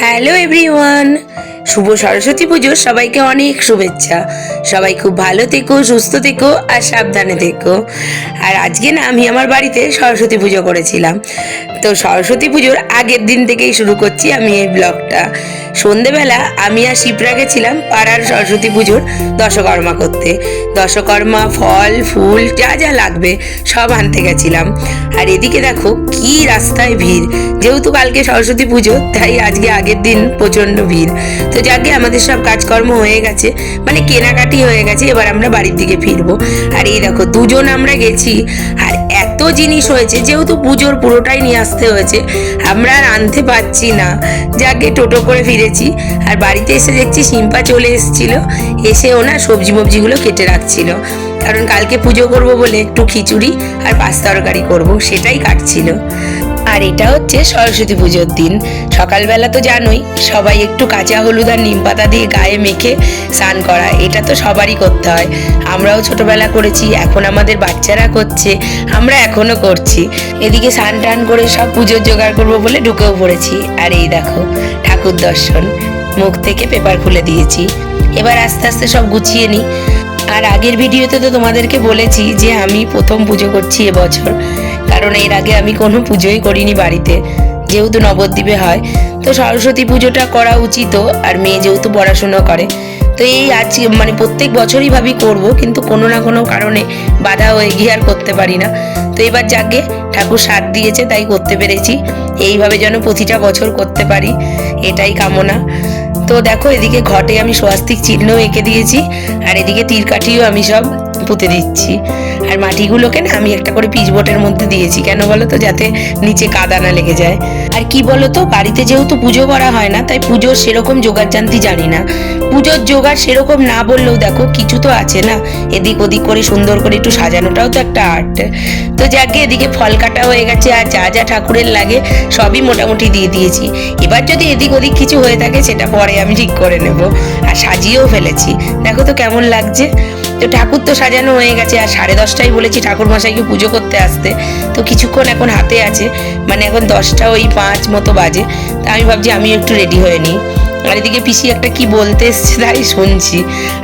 Hello everyone, শুভ সরস্বতী পুজোর সবাইকে অনেক শুভেচ্ছা। সবাই খুব ভালো থেকো, সুস্থ থেকো আর সাবধানে থেকো। আর আজকে না আমি আমার বাড়িতে সরস্বতী পুজো করেছিলাম। তো সরস্বতী পুজোর আগের দিন থেকেই শুরু করছি আমি এই ব্লগটা। সন্ধেবেলা আমি আর শিপ্রা গেছিলাম পাড়ার সরস্বতী পুজোর দশকর্মা করতে। দশকর্মা, ফল ফুল যা যা লাগবে সব আনতে গেছিলাম। আর এদিকে দেখো কি রাস্তায় ভিড়। যেহেতু কালকে সরস্বতী পুজো তাই আজকে আগের দিন প্রচণ্ড ভিড়। তো যাকে আমাদের সব কাজকর্ম হয়ে গেছে, মানে কেনাকাটি হয়ে গেছে, এবার আমরা বাড়ির দিকে ফিরবো। আর এই দেখো দুজন আমরা গেছি আর এত জিনিস হয়েছে, যেহেতু পুজোর পুরোটাই নিয়ে আসতে হয়েছে, আমরা আর আনতে পারছি না। যাকে টোটো করে ফিরেছি। আর বাড়িতে এসে দেখছি সিম্পা চলে এসেছিল, এসে ওনা সবজি মবজিগুলো কেটে রাখছিল, কারণ কালকে পুজো করব বলে একটু খিচুড়ি আর পাঁচ তরকারি করবো, সেটাই কাটছিল। আর এটা হচ্ছে সরস্বতী পুজোর দিন সকালবেলা। তো জানোই সবাই একটু কাঁচা হলুদ আর নিম পাতা দিয়ে গায়ে মেখে স্নান করা, এটা তো সবারই করতে হয়। আমরাও ছোটবেলা করেছি, এখন আমাদের বাচ্চারা করছে, আমরা এখনো করছি। এদিকে স্নান টান করে সব পুজোর জোগাড় করবো বলে ঢুকেও পড়েছি। আর এই দেখো ঠাকুর দর্শন, মুখ থেকে পেপার খুলে দিয়েছি। এবার আস্তে আস্তে সব গুছিয়ে নিই। আর আগের ভিডিওতে তো তোমাদেরকে বলেছি যে আমি প্রথম পুজো করছি এবছর, কারণ এর আগে আমি কোনো পুজোই করিনি বাড়িতে, যেহেতু নবদ্বীপে হয়। তো সরস্বতী পুজোটা করা উচিত, আর মেয়ে যেহেতু পড়াশুনো করে, তো এই আজ মানে প্রত্যেক বছরই ভাবি করব, কিন্তু কোনো না কোনো কারণে বাধা হয়ে গিয়ে আর করতে পারি না। তো এবার যাকে ঠাকুর সাথ দিয়েছে তাই করতে পেরেছি। এইভাবে যেন প্রতিটা বছর করতে পারি, এটাই কামনা। তো দেখো এদিকে ঘটে আমি স্বস্তিক চিহ্ন এঁকে দিয়েছি, আর এদিকে তীরকাঠিও আমি সব পুঁতে দিচ্ছি। আর মাটিগুলোকে না আমি একটা করে পিচবোর্ডের মধ্যে দিয়েছি, কেন বলো তো, যাতে নিচে কাদা না লেগে যায়। আর কি বলো তো, বাড়িতে যেহেতু পুজো করা হয় না, তাই পুজোর সেরকম জোগাড় জানতি জানি না। পুজোর জোগাড় সেরকম না বললেও দেখো কিছু তো আছে না, এদিক ওদিক করে সুন্দর করে একটু সাজানোটাও তো একটা আর্ট। তো যাকে এদিকে ফল কাটা হয়ে গেছে, আর যা যা ঠাকুরের লাগে সবই মোটামুটি দিয়ে দিয়েছি। এবার যদি এদিক ওদিক কিছু হয়ে থাকে সেটা পরে আমি ঠিক করে নেব। আর সাজিয়েও ফেলেছি, দেখো তো কেমন লাগছে। তো ঠাকুর তো সাজানো হয়ে গেছে, আর 10:30টায় বলেছি ঠাকুর মশাইকে পুজো করতে আসতে। তো কিছুক্ষণ এখন হাতে আছে, মানে এখন 10:05 মতো বাজে। তা আমি ভাবছি আমি একটু রেডি হয়ে নিই। আর এদিকে পিসি একটা কি বলতে এসছে তাই শুনছি।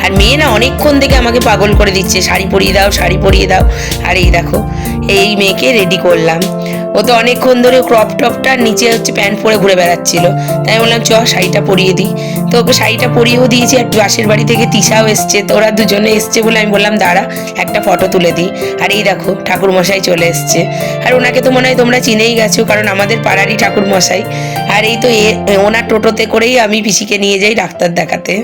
আর মেয়ে না অনেকক্ষণ থেকে আমাকে পাগল করে দিচ্ছে, শাড়ি পরিয়ে দাও, শাড়ি পরিয়ে দাও। আর এই দেখো এই মেয়েকে রেডি করলাম। ও তো অনেকক্ষণ ধরে ক্রপ টপটার নিচে হচ্ছে প্যান্ট পরে ঘুরে বেড়াচ্ছিল, তাই বললাম চ শাড়িটা পরিয়ে দিই। তো ওকে শাড়িটা পরিয়েও দিয়েছি। আর পাশের বাড়ি থেকে তিশাও এসছে, তো ওরা দুজনে এসছে বলে আমি বললাম দাঁড়া একটা ফটো তুলে দিই। আর এই দেখো ঠাকুর মশাই চলে এসছে। আর ওনাকে তো মনে হয় তোমরা চিনেই গেছো, কারণ আমাদের পাড়ারই ঠাকুর মশাই। আর এই তো ওনার টোটোতে করেই আমি পিসিকে নিয়ে যাই ডাক্তার দেখাতে।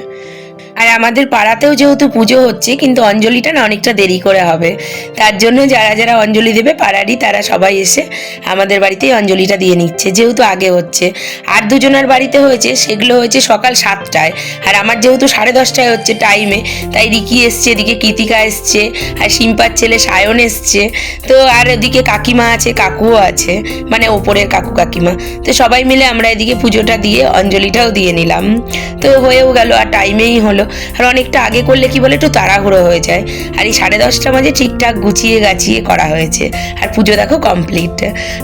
আর আমাদের পাড়াতেও যেহেতু পুজো হচ্ছে, কিন্তু অঞ্জলিটা না অনেকটা দেরি করে হবে, তার জন্য যারা যারা অঞ্জলি দেবে পাড়ারই, তারা সবাই এসে আমাদের বাড়িতেই অঞ্জলিটা দিয়ে নিচ্ছে, যেহেতু আগে হচ্ছে। আর দুজনের বাড়িতে হয়েছে, সেগুলো হয়েছে সকাল 7টায়, আর আমার যেহেতু 10:30টায় হচ্ছে টাইমে, তাই রিকি এসছে, এদিকে কৃতিকা এসছে, আর সিম্পার ছেলে সায়ন এসছে। তো আর এদিকে কাকিমা আছে, কাকুও আছে, মানে ওপরের কাকু কাকিমা। তো সবাই মিলে আমরা এদিকে পুজোটা দিয়ে অঞ্জলিটাও দিয়ে নিলাম। তো হয়েও গেল, আর টাইমেই হলো। আর অনেকটা আগে করলে কি বলে একটু তাড়াহুড়ো হয়ে যায়, আর এই 10:30 বাজে ঠিকঠাক গুছিয়ে গাছিয়ে করা হয়েছে। আর পুজো দেখো কমপ্লিট।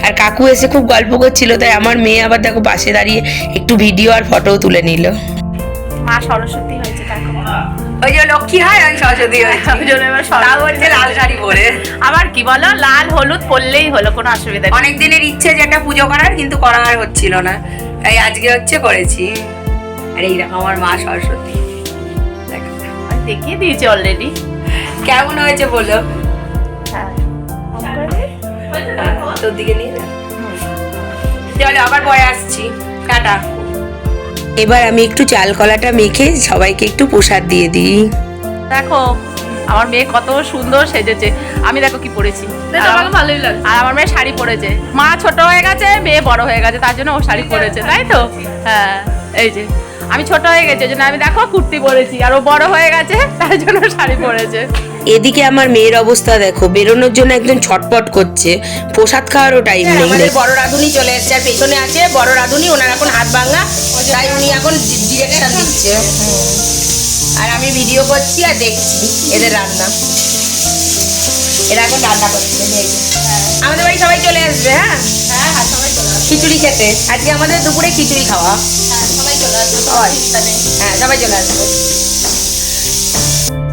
আর কাকু এসে খুব গল্প করছিল, তাই আমার মেয়ে আবার দেখো পাশে দাঁড়িয়ে একটু ভিডিও আর ফটোও তুলে নিল। মা সরস্বতী হয়েছে কাকু, ওই যে লক্ষ্মী হয় আমি সরস্বতী হয়েছে, ওই জন্য এবার তাও হচ্ছে লাল শাড়ি পরে। আবার কি বলো, লাল হলুদ পরলেই হলো, কোনো অসুবিধা নেই। অনেক দিনের ইচ্ছে যেটা পুজো করার, কিন্তু করা আর হচ্ছিল না, তাই আজকে হচ্ছে করেছি। আর এই দেখো আমার মা সরস্বতী দেখিয়ে দিয়েছি অলরেডি। কেমন হয়েছে বলো? হ্যাঁ তোর দিকে নিয়ে যা। চলো আবার পরে আসছি, টাটা। এবার আমি একটু চাল কলাটা মেখে সবাইকে একটু প্রসাদ দিয়ে দিই। দেখো আমার মেয়ে কত সুন্দর সেজেছে, আমি দেখো কি পরেছি, ভালোই লাগছে। আর আমার মেয়ে শাড়ি পরেছে, মা ছোট হয়ে গেছে, মেয়ে বড় হয়ে গেছে, তার জন্য ও শাড়ি পরেছে, তাই তো? হ্যাঁ এই যে আমি ছোট হয়ে গেছি, ওই জন্য আমি দেখো কুর্তি পরেছি, আর ও বড় হয়ে গেছে তার জন্য শাড়ি পরেছে। এদিকে আমার মেয়ের অবস্থা দেখো, বেরোনোর জন্য একদম ছটপট করছে, প্রসাদ খাওয়ারও টাইম নেই। আমাদের বড় রাঁধুনি চলে এসেছে, আর পেছনে আছে বড় রাঁধুনি, ওনার এখন হাত ভাঙা, তাই উনি এখন ডিরেকশন দিচ্ছে। আর আমি ভিডিও করছি আর দেখছি এদের রান্না, এরা এখন রান্না করছে। আমাদের বাড়ি সবাই চলে আসবে। হ্যাঁ, হ্যাঁ হ্যাঁ সবাই চলে আসবে। খিচুড়ি খেতে আজকে আমাদের দুপুরে খিচুড়ি খাওয়া। হ্যাঁ সবাই চলে আসবে, হয়। চিন্তা নেই। হ্যাঁ, সবাই চলে আসবে।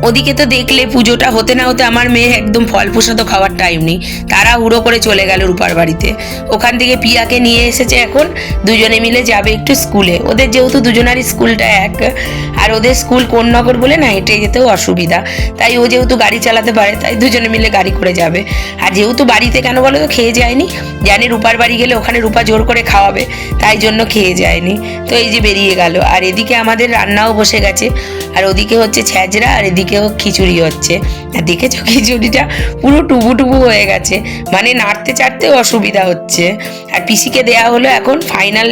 ওদিকে তো দেখলে পুজোটা হতে না হতে আমার মেয়ে একদম ফল প্রসাদও খাওয়ার টাইম নেই, তারা হুড়ো করে চলে গেল রূপার বাড়িতে। ওখান থেকে পিয়াকে নিয়ে এসেছে, এখন দুজনে মিলে যাবে একটু স্কুলে। ওদের যেহেতু দুজনারই স্কুলটা এক, আর ওদের স্কুল কোন নগর বলে না, হেঁটে যেতেও অসুবিধা, তাই ও যেহেতু গাড়ি চালাতে পারে তাই দুজনে মিলে গাড়ি করে যাবে। আর যেহেতু বাড়িতে কেন বলো তো খেয়ে যায়নি, জানি রূপার বাড়ি গেলে ওখানে রূপা জোর করে খাওয়াবে, তাই জন্য খেয়ে যায়নি। তো এই যে বেরিয়ে গেল। আর এদিকে আমাদের রান্নাও বসে গেছে, আর ওদিকে হচ্ছে ছ্যাঁচড়া, আর এদিকেও খিচুড়ি হচ্ছে। আর দেখেছো খিচুড়িটা পুরো টুবু টুবু হয়ে গেছে, মানে নাড়তে চাড়তেও অসুবিধা হচ্ছে। আর পিসিকে দেয়া হলো, এখন ফাইনাল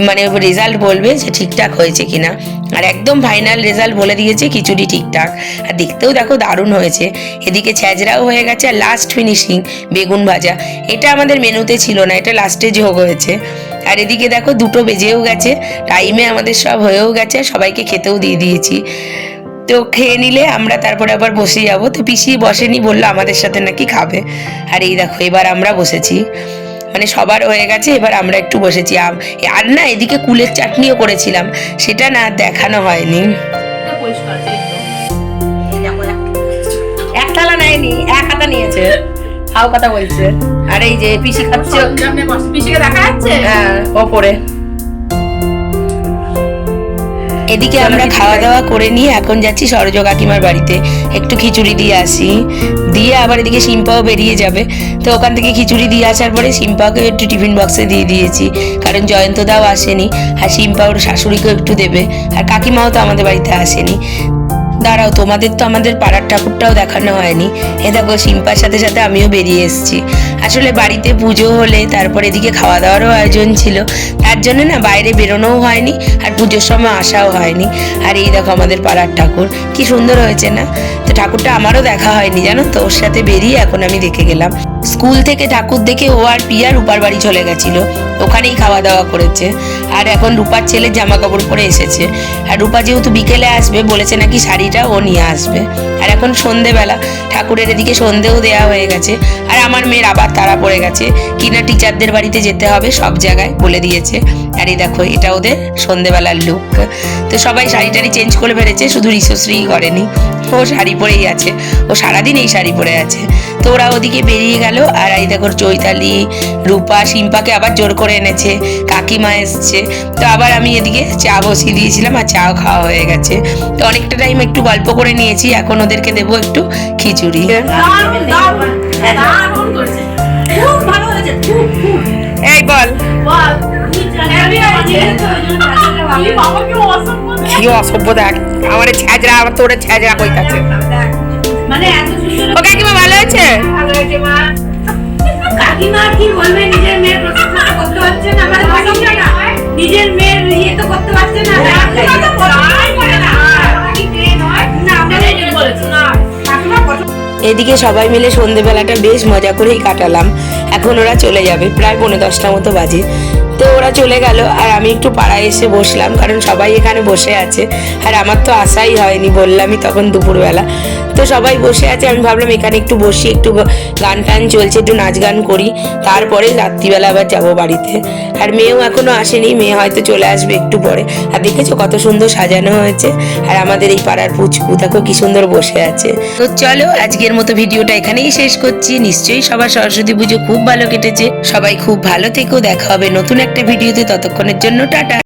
মানে রেজাল্ট বলবে যে ঠিকঠাক হয়েছে কিনা। আর একদম ফাইনাল রেজাল্ট বলে দিয়েছে খিচুড়ি ঠিকঠাক। আর দেখতেও দেখো দারুণ হয়েছে। এদিকে ছ্যাঁচড়াও হয়ে গেছে, আর লাস্ট ফিনিশিং বেগুন ভাজা। এটা আমাদের মেনুতে ছিল না, এটা লাস্টে যোগ হয়েছে। আর এদিকে দেখো 2টো বেজেও গেছে, টাইমে আমাদের সব হয়েও গেছে, সবাইকে খেতেও দিয়ে দিয়েছি। তো খেয়ে নিলে আমরা তারপরে আবার বসে যাবো। তো পিসি বসেনি, বললো আমাদের সাথে নাকি খাবে। আর এই দেখো এবার আমরা বসেছি, মানে সবার হয়ে গেছে, এবার আমরা একটু বসেছি। আর না এদিকে কুলের চাটনিও করেছিলাম, সেটা না দেখানো হয়নি। পরিষ্কার আছে এই তো। এক থালা নেয়নি, এক হাতা নিয়েছে, হাও কথা বলছে। আর এই যে পিসি খাচ্ছে, সরঞ্জাম নিয়ে বসে। পিসিকে দেখা যাচ্ছে? হ্যাঁ ওপরে। এদিকে আমরা খাওয়া দাওয়া করে নিয়ে এখন যাচ্ছি সরোজ কাকিমার বাড়িতে, একটু খিচুড়ি দিয়ে আসি। দিয়ে আবার এদিকে সিম্পাও বেরিয়ে যাবে। তো ওখান থেকে খিচুড়ি দিয়ে আসার পরে সিম্পাকে একটু টিফিন বক্সে দিয়ে দিয়েছি, কারণ জয়ন্তদাও আসেনি, আর সিম্পা ওর শাশুড়িকেও একটু দেবে। আর কাকিমাও তো আমাদের বাড়িতে আসেনি। দাঁড়াও, তোমাদের তো আমাদের পাড়ার ঠাকুরটাও দেখানো হয়নি। এ দেখো সিম্পার সাথে সাথে আমিও বেরিয়ে এসেছি। আসলে বাড়িতে পুজো হলে তারপর এদিকে খাওয়া দাওয়ারও আয়োজন ছিল, তার জন্য না বাইরে বেরোনোও হয়নি, আর পুজোর সময় আসাও হয়নি। আর এই দেখো আমাদের পাড়ার ঠাকুর কি সুন্দর হয়েছে না। তো ঠাকুরটা আমারও দেখা হয়নি জানো তো, ওর সাথে বেরিয়ে এখন আমি দেখে গেলাম। স্কুল থেকে ঠাকুর দেখে ও আর পিয়া রূপার বাড়ি চলে গেছিল, ওখানেই খাওয়া দাওয়া করেছে। আর এখন রূপার ছেলের জামা কাপড় পরে এসেছে। আর রূপা যেহেতু বিকেলে আসবে বলেছে নাকি শাড়িটা ও নিয়ে আসবে। আর এখন সন্ধেবেলা, ঠাকুরের এদিকে সন্ধেও দেওয়া হয়ে গেছে। আর আমার মেয়ের আবার তাড়া পড়ে গেছে, কিনা টিচারদের বাড়িতে যেতে হবে, সব জায়গায় বলে দিয়েছে। আর এই দেখো এটা ওদের সন্ধেবেলার লুক। তো সবাই শাড়ি টাড়ি চেঞ্জ করে ফেলেছে, শুধু রিসোশ্রীই করেনি, ও শাড়ি পরেই আছে, ও সারাদিন এই শাড়ি পরে আছে। তো ওরা ওদিকে বেরিয়ে গেল। আর এই দেখো চৈতালি, রূপা, সিম্পাকে আবার জোর করে এনেছে, কাকিমা এসছে। তো আবার আমি এদিকে চা বসিয়ে দিয়েছিলাম, আর চাও খাওয়া হয়ে গেছে। তো অনেকটা টাইম একটু গল্প করে নিয়েছি, এখন ওদেরকে দেবো একটু খিচুড়ি। দারুণ, দারুণ, দারুণ করেছে। খুব ভালো হয়েছে, খুব খুব। এই বল বল। আমি আছি। কি বাবা কি অসম্ভব। কি অসভ্য দেখ, আমার ছ্যাঁচড়া, আমার তোর ছ্যাঁচড়া কই কাছে। মানে এত সুন্দর। ও কাকিমা ভালো আছে? ভালো হয়েছে মা। কাকিমা কি বলবে, নিজের মেয়ের প্রশংসা করতে পারছে না, মানে প্রশংসা না, নিজের মেয়ের ইয়ে তো করতে পারছে না। কাকিমা তো বলাই করে না। কি মেয়ে নয় না, আমরা এই বলেছি না। কাকিমা এদিকে সবাই মিলে সন্ধেবেলাটা বেশ মজা করেই কাটালাম। এখন ওরা চলে যাবে, প্রায় 9:30 মতো বাজে। তো ওরা চলে গেল, আর আমি একটু পাড়ায় এসে বসলাম, কারণ সবাই এখানে বসে আছে। আর আমার তো আসাই হয়নি, বললামই তখন দুপুরবেলা। তো সবাই বসে আছে, আমি ভাবলাম এখানে একটু বসি, একটু গান টান চলছে, একটু নাচ গান করি, তারপরে রাত্রিবেলা আবার যাবো বাড়িতে। আর মেয়েও এখনো আসেনি, মেয়ে হয়তো চলে আসবে একটু পরে। আর দেখেছো কত সুন্দর সাজানো হয়েছে। আর আমাদের এই পাড়ার পুচকু দেখো কি সুন্দর বসে আছে। তো চলো আজকের মতো ভিডিওটা এখানেই শেষ করছি। নিশ্চয়ই সবার সরস্বতী পুজো খুব ভালো কেটেছে। সবাই খুব ভালো থেকো, দেখা হবে নতুন একটা ভিডিওতে, ততক্ষণের জন্য টাটা।